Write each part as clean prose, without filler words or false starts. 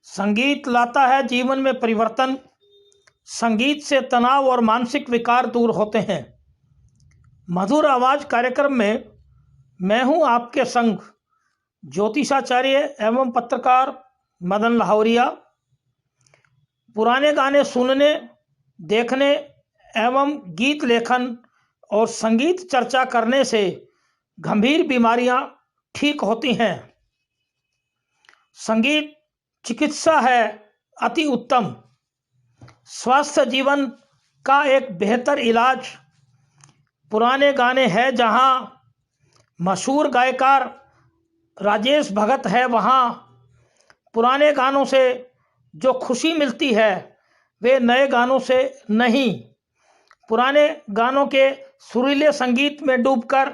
संगीत लाता है जीवन में परिवर्तन। संगीत से तनाव और मानसिक विकार दूर होते हैं। मधुर आवाज कार्यक्रम में मैं हूं आपके संग ज्योतिषाचार्य एवं पत्रकार मदन लाहौरिया। पुराने गाने सुनने, देखने एवं गीत लेखन और संगीत चर्चा करने से गंभीर बीमारियां ठीक होती हैं। संगीत चिकित्सा है अति उत्तम। स्वस्थ जीवन का एक बेहतर इलाज। पुराने गाने हैं जहां, मशहूर गायकार राजेश भगत है वहां। पुराने गानों से जो खुशी मिलती है वे नए गानों से नहीं। पुराने गानों के सुरीले संगीत में डूबकर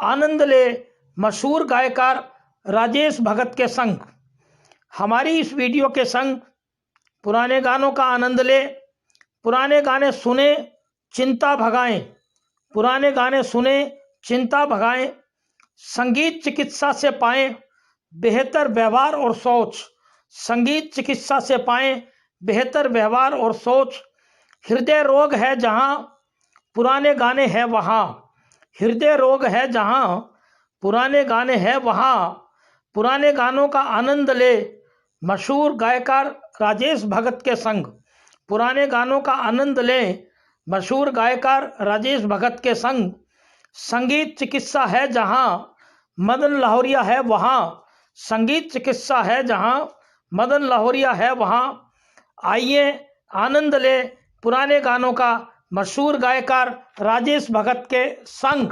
आनंद ले मशहूर गायकार राजेश भगत के संग। हमारी इस वीडियो के संग पुराने गानों का आनंद ले। पुराने गाने सुने, चिंता भगाएं। पुराने गाने सुने, चिंता भगाएं। संगीत चिकित्सा से पाएं बेहतर व्यवहार और सोच। संगीत चिकित्सा से पाएं बेहतर व्यवहार और सोच। हृदय रोग है जहां, पुराने गाने हैं वहां। हृदय रोग है जहां, पुराने गाने हैं वहां। पुराने गानों का आनंद ले मशहूर गायकार राजेश भगत के संग। पुराने गानों का आनंद ले मशहूर गायकार राजेश भगत के संग। संगीत चिकित्सा है जहां, मदन लाहौरिया है वहां। संगीत चिकित्सा है जहां, मदन लाहौरिया है वहां। आइए आनंद ले पुराने गानों का मशहूर गायकार राजेश भगत के संग।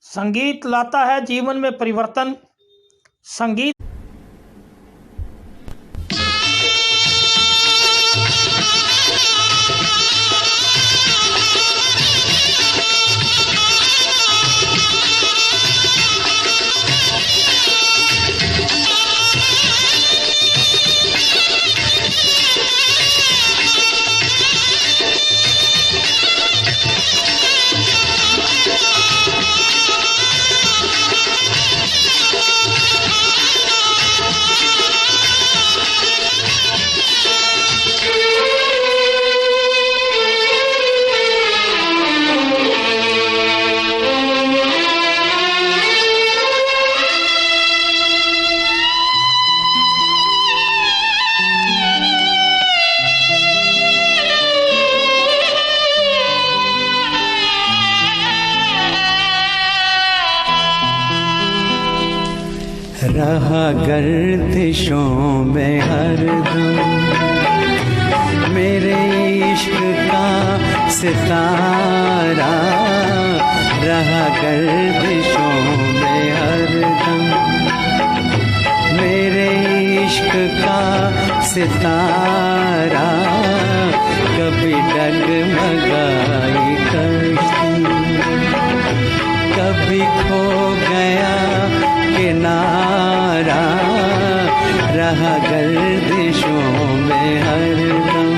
संगीत लाता है जीवन में परिवर्तन। संगीत रहा गर्दिशों में हरदम मेरे इश्क का सितारा। रहा गर्दिशों में हरदम मेरे इश्क का सितारा। कभी डगमगाई कश्ती, कभी खो गया किनारा। रहा गर्दिशों में हरदम।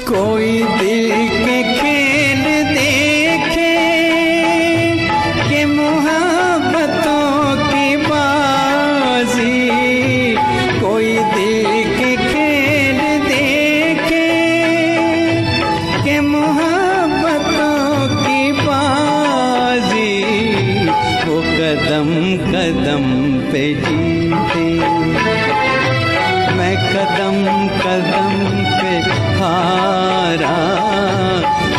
कोई दिल के खेल देखे कि मोहब्बतों की बाजी। कोई दिल के खेल देखे कि मोहब्बतों की बाजी। वो कदम कदम पे जीते, मैं कदम कदम पे हारा।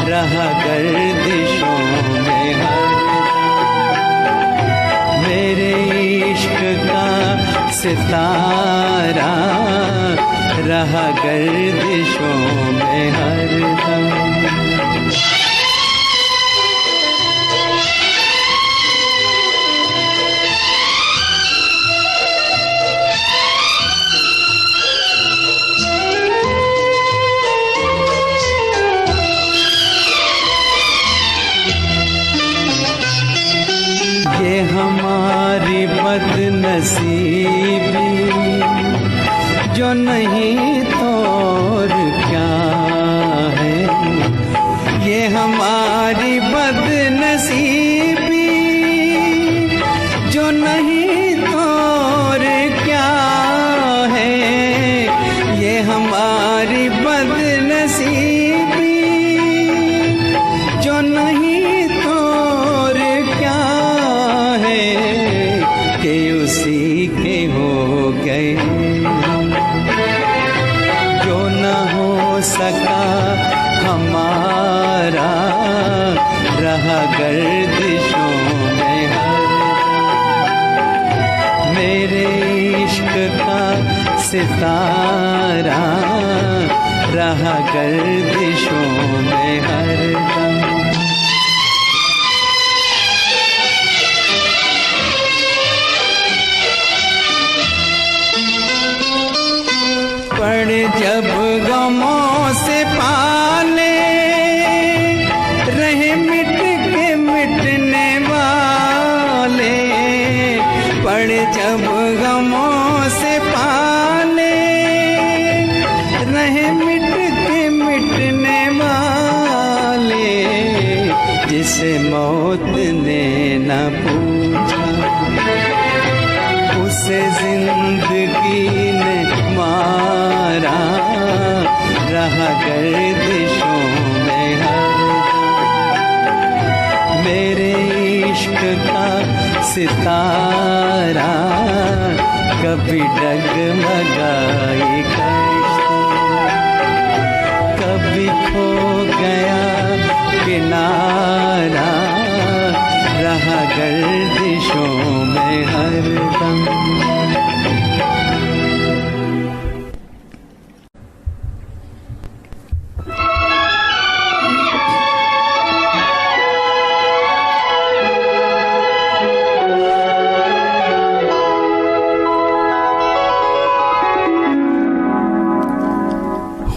रहा गर्दिशों में हरदम मेरे इश्क का सितारा। रहा गर्दिशों में हरदम। ये हमारी बदनसीबी जो नहीं तो और क्या है। हमारा रहा गर्दिशों में हरदम। मेरे इश्क का सितारा रहा गर्दिशों में हरदम। पड़ जब गमों से पाले रहे मिट के मिटने वाले, पड़ जब गमों से पाले रहे मिट के मिटने वाले, जिसे मौत ने न पूछा उसे जिंदगी ने मारा रहा गर्दिशों में हरदम। मेरे इश्क का सितारा कभी डगमगाई कश्ती, कभी खो गया किनारा रहा गर्दिशों में हरदम।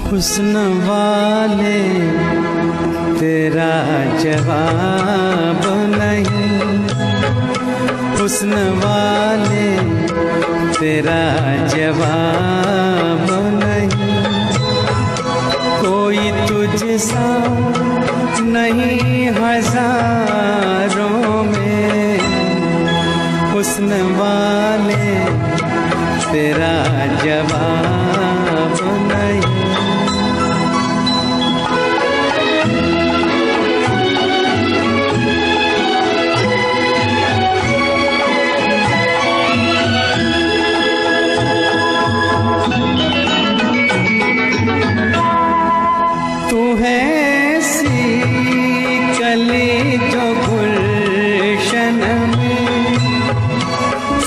हुस्न वाले तेरा जवाब नहीं, हुस्न वाले तेरा जवाब नहीं, कोई तुझसा नहीं हजारों में, हुस्न वाले तेरा जवाब नहीं।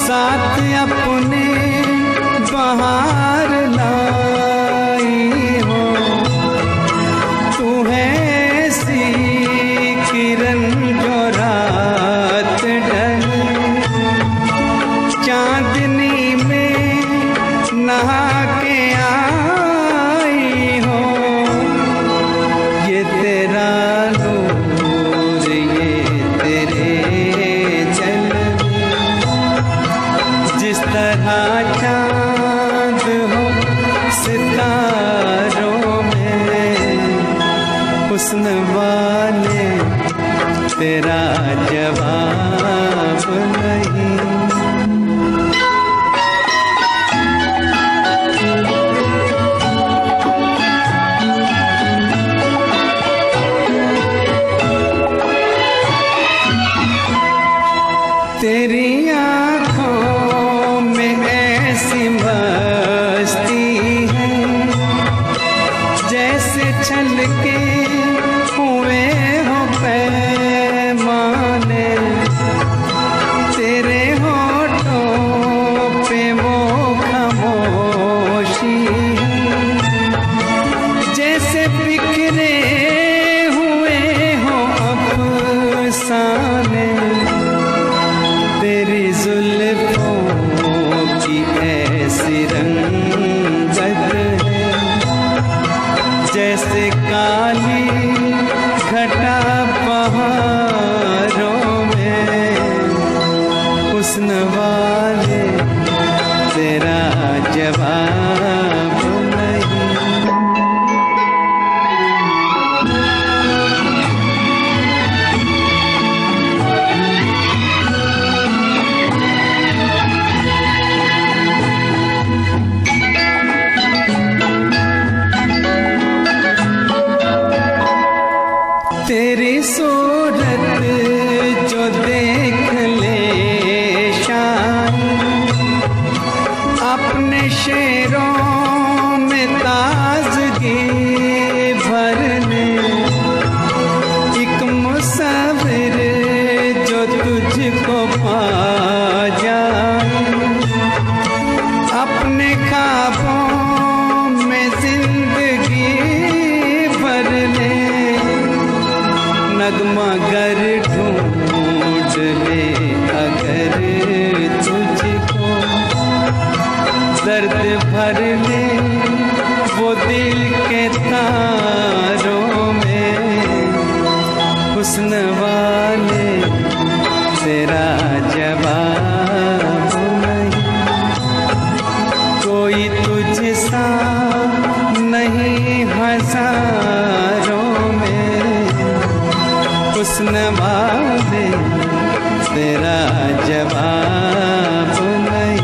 साथ अपने बहार लाई हो, तू है ऐसी किरण जो रात ढले चांदनी में नहा के आई हो। ये तेरा नूर ये तेरे जिस तरह चाँद हो सितारों में, हुस्न वाले तेरा जवाब नहीं। तेरी आँखों में ऐसी मस्ती है जैसे छलके हुए हो पैमाने, तेरे होठों पे वो खामोशी है जैसे बिखरे हुए हो अफसाने, तेरी जुल्फों की ऐसी रंगत है जैसे काली घटा पहाड़ों में, हुस्न वाले तेरा जवाब नहीं। तेरी सूरत जो देख ले शायर अपने शेरों में ताजगी भरने, मगर ढूंढ ले अगर तुझको, दर्द भर ले वो दिल के तारों में, हुस्न वाले तेरा जवाब नहीं, कोई तुझसा नहीं हजारों में, हुस्न वाले तेरा जवाब नहीं।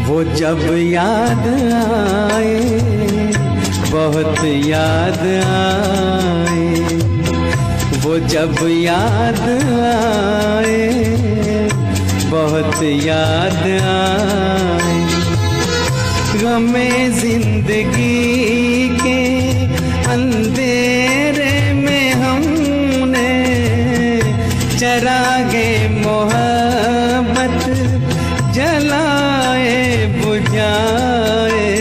वो जब याद आए, बहुत याद आए, वो जब याद आए, बहुत याद आए, गमे जिंदगी के अंधेरे में हमने चरागे मोहब्बत जलाए बुझाए,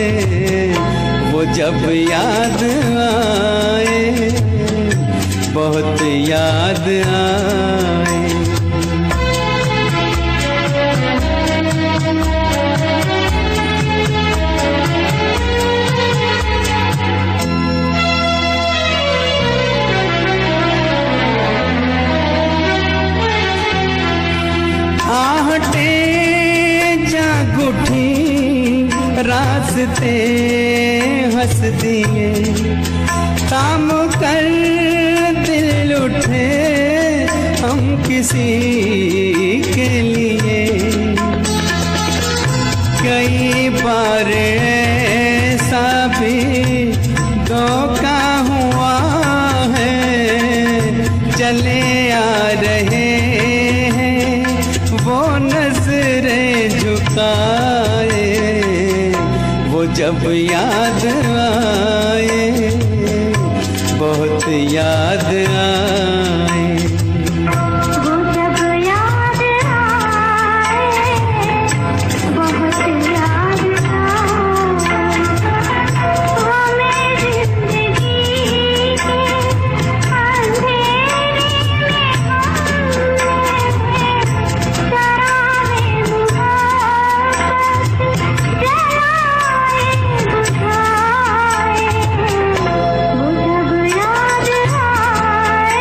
वो जब याद आए, बहुत याद आए। आहटे जाग उठी, रास्ते हंस दिए, काम कर दिल उठे हम किसी के लिए, कई बार ऐसा भी धोखा हुआ है, चले आ रहे वो नजरें झुकाए, वो जब याद आए, बहुत याद आए। वो जब याद आए, बहुत याद आए, वो मेरी जिंदगी के अंधेरे में चरागे मोहब्बत जलाए बुझाए, वो जब याद आए,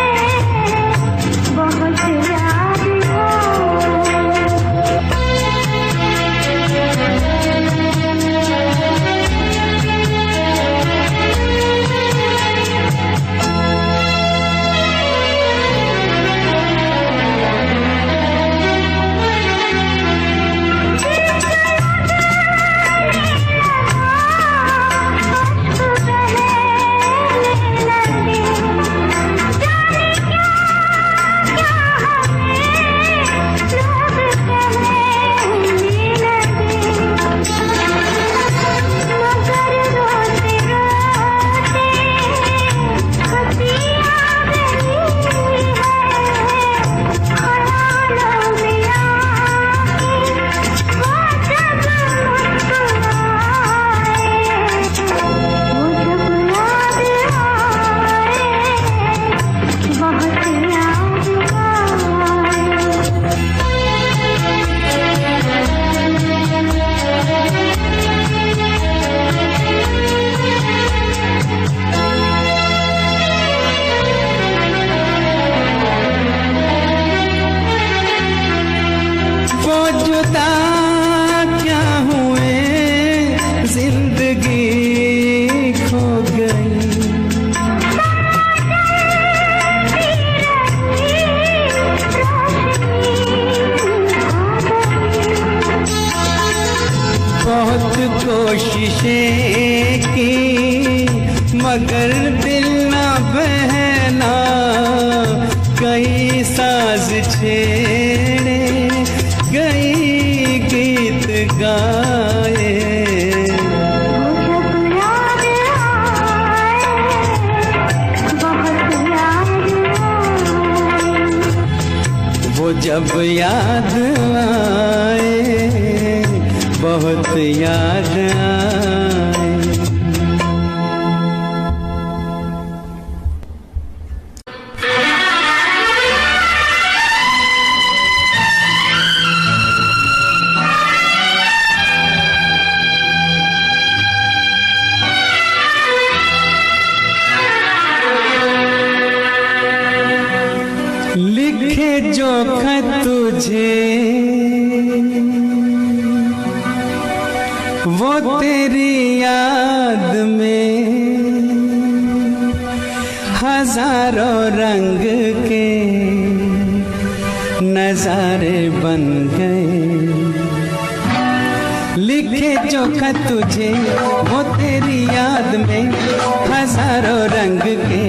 बहुत कोशिशें की मगर दिल न बहना, कई साज छेड़े कई गीत गाए। वो जब याद आए बहुत याद आए। लिखे जो खत तुझे वो तेरी याद में हजारों रंग के नजारे बन गए। लिखे जो खत तुझे वो तेरी याद में हजारों रंग के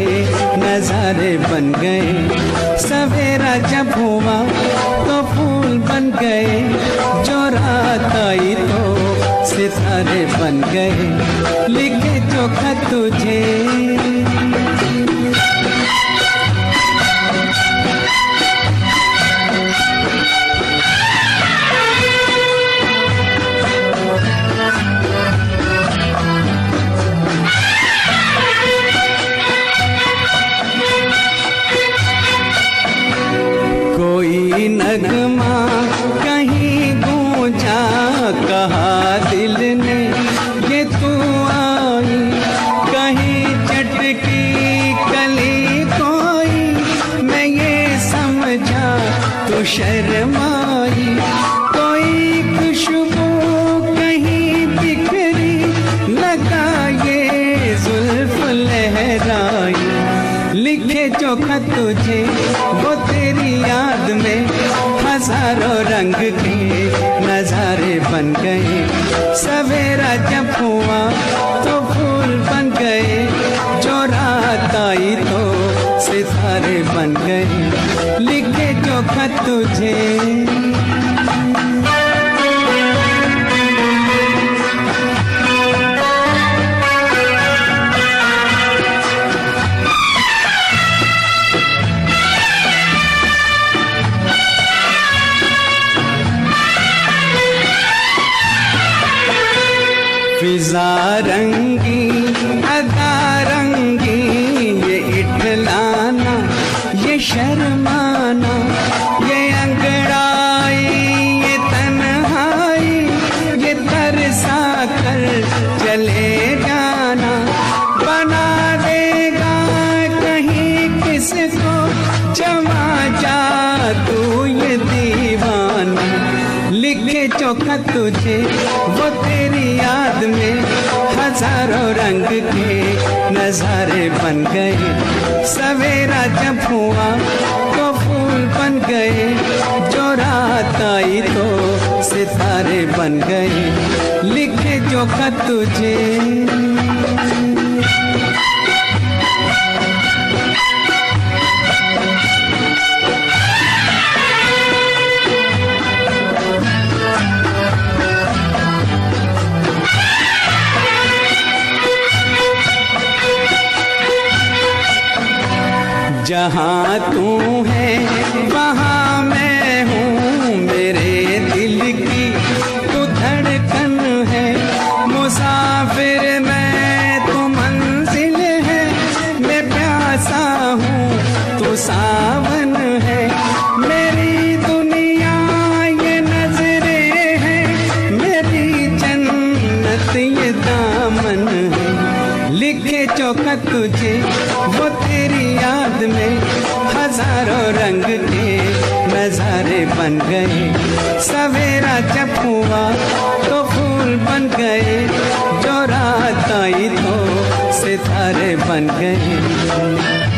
नजारे बन गए। सवेरा जब हुआ तो फूल बन गए, जो रात आई तो सितारे बन गए। लिखे जो खत तुझे कोई नगमा कहीं गूंजा, कहा दिल ने ये तू आई। कहीं चटकी कली कोई मैं ये समझा तो शर्माई। कोई खुशबू कहीं बिखरी लगा ये जुल्फ लहराई। लिखे जो खत तुझे वो तेरी याद में हजारों रंग के नजारे बन गए। सवेरा जब हुआ तो फूल बन गए, जो रात आई तो सितारे बन गए। लिखे जो खत तुझे फिजा रंगी अदा रंगी, ये इठलाना ये शर्माना, ये अंगड़ाई ये तन्हाई, ये तरसा कर चले जाना। बना देगा कहीं किसको जमा जा तू ये दीवाना। लिखे जो खत तुझे वो तेरी याद में हजारों रंग के नजारे बन गए। सवेरा जब हुआ तो फूल बन गए, जो रात आई तो सितारे बन गए। लिखे जो खत तुझे जहाँ तू है वहाँ मैं हूँ, मेरे दिल की तू धड़कन है। मुसाफिर मैं तू मंजिल है, मैं प्यासा हूँ तू सावन है। मेरी दुनिया ये नजरें हैं, मेरी जन्नत ये दामन है। लिखे जो खत तुझे वो तेरी याद में हजारों रंग के नजारे बन गए। सवेरा जब हुआ तो फूल बन गए, जो रात आई तो सितारे बन गए।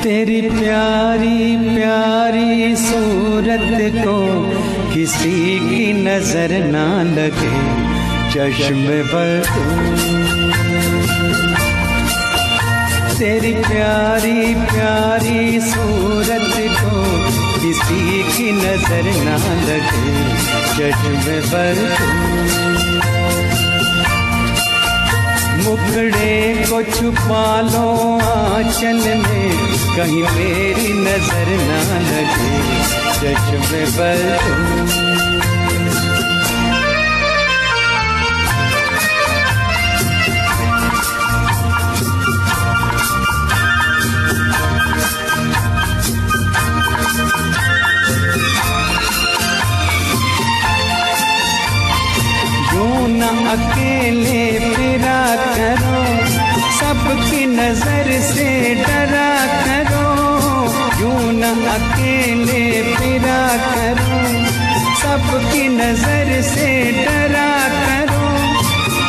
तेरी प्यारी प्यारी सूरत को किसी की नजर ना लगे, चश्मे पर तेरी प्यारी प्यारी सूरत को किसी की नजर ना लगे, चश्मे पर मुखड़े को छुपा लो आंचल में, कहीं मेरी नजर ना लगे, चश्मे पर अकेले फिरा करो, सबकी नजर से डरा करो, यूं न अकेले फिरा करो, सबकी नजर से डरा करो,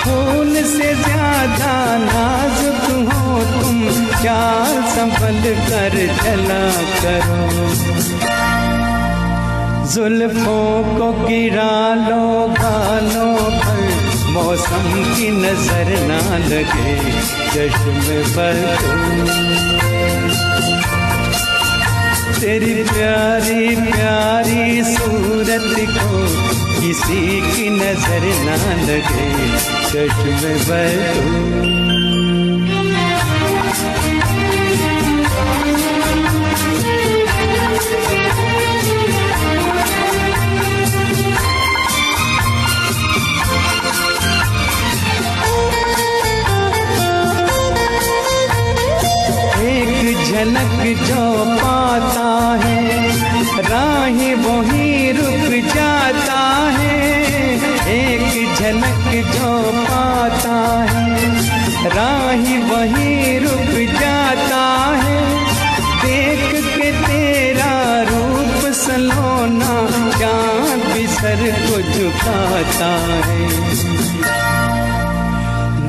फूल से ज्यादा नाजुक हो तुम, चाल संभल कर चला करो, जुल्फों को गिरा लो गालों पर, मौसम की नजर ना लगे, चश्मे पर तेरी प्यारी प्यारी सूरत को किसी की नजर ना लगे, चश्मे पर झलक जो पाता है, राही वहीं रुक जाता है, एक झलक जो पाता है, राही वहीं रुक जाता है, देख के तेरा रूप सलोना, चाँद भी सर को झुकाता है,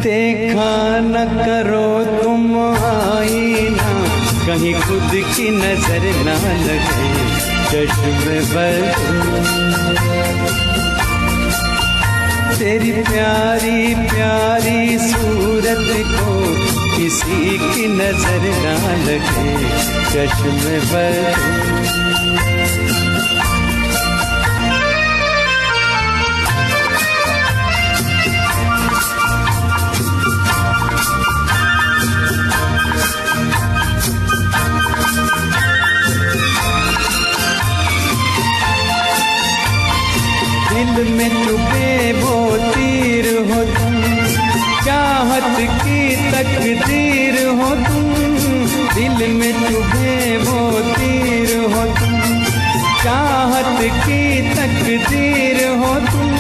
देखा न करो तुम आईना, कहीं खुद की नजर ना लगे, चश्मे पर तेरी प्यारी प्यारी सूरत को किसी की नजर ना लगे, चश्मे पर दिल में चुभे वो तीर हो तुम, चाहत की तकदीर हो तुम, दिल में चुभे वो तीर हो तुम, चाहत की तकदीर हो तुम,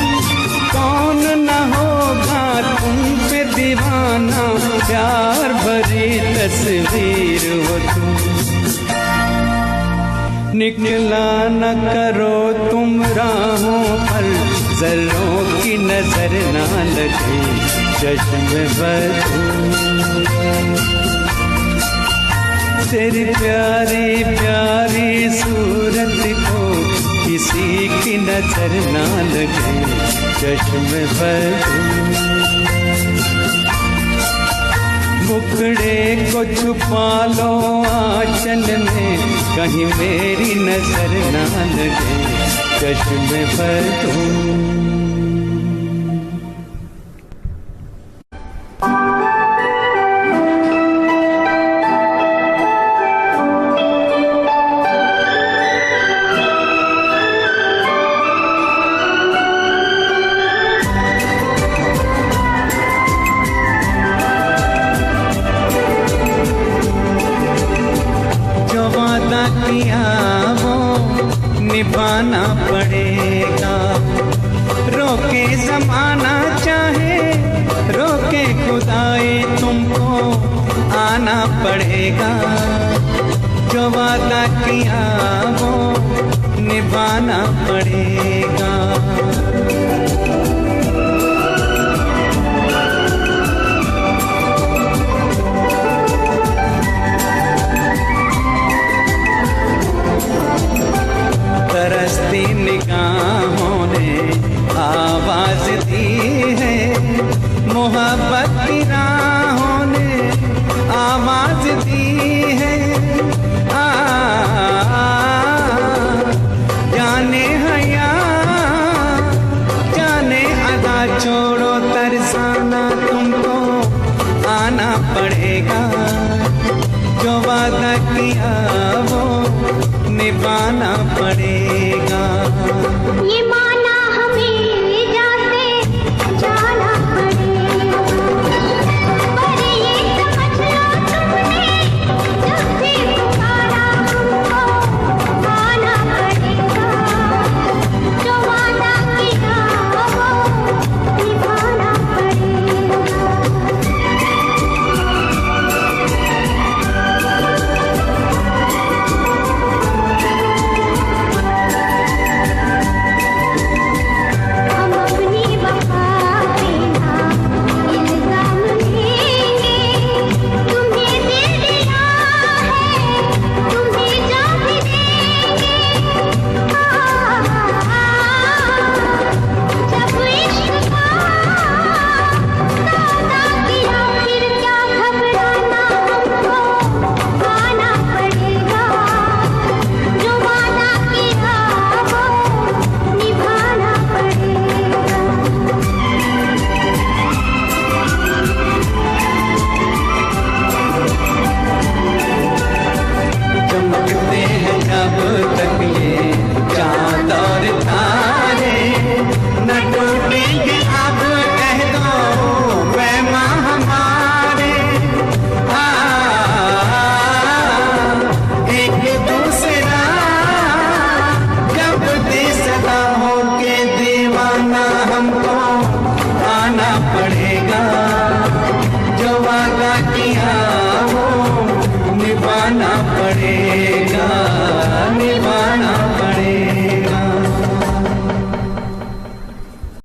कौन न होगा तुम पे दीवाना, प्यार भरी तस्वीर हो तुम, निकला न करो तुम राहों पर, जर्रों की नजर ना लगे, चश्मे पर तेरी प्यारी प्यारी सूरत को किसी की नजर ना लगे, चश्मे पर मुखड़े को छुपा लो आंचल में, कहीं मेरी नजर ना लगे, चश्मे पर निभाना पड़ेगा, रोके जमाना चाहे रोके खुदाई, तुमको आना पड़ेगा, जो वादा किया वो निभाना पड़ेगा। पड़ेगा, जो वादा किया वो निभाना पड़ेगा। ये माना हमें जाते जाना पड़ेगा, पर ये समझ लो तुमने जब से पुकारा हमको आना पड़ेगा, जो वादा किया वो निभाना पड़ेगा। हम अपनी वफा पे ना इल्जाम लेंगे, तुम्हें दिल दिया है तुम्हें जान भी देंगे। जब इश्क का सौदा किया फिर क्या घबराना, हमको आना पड़ेगा, जो वादा किया वो निभाना पड़ेगा। चमकते हैं जब तक ये चांद और तारे, न टूटेंगे अब कह दो पैमां हमारे। एक दूसरा जब दे सदा हो के दीवाना, हमको आना पड़ेगा,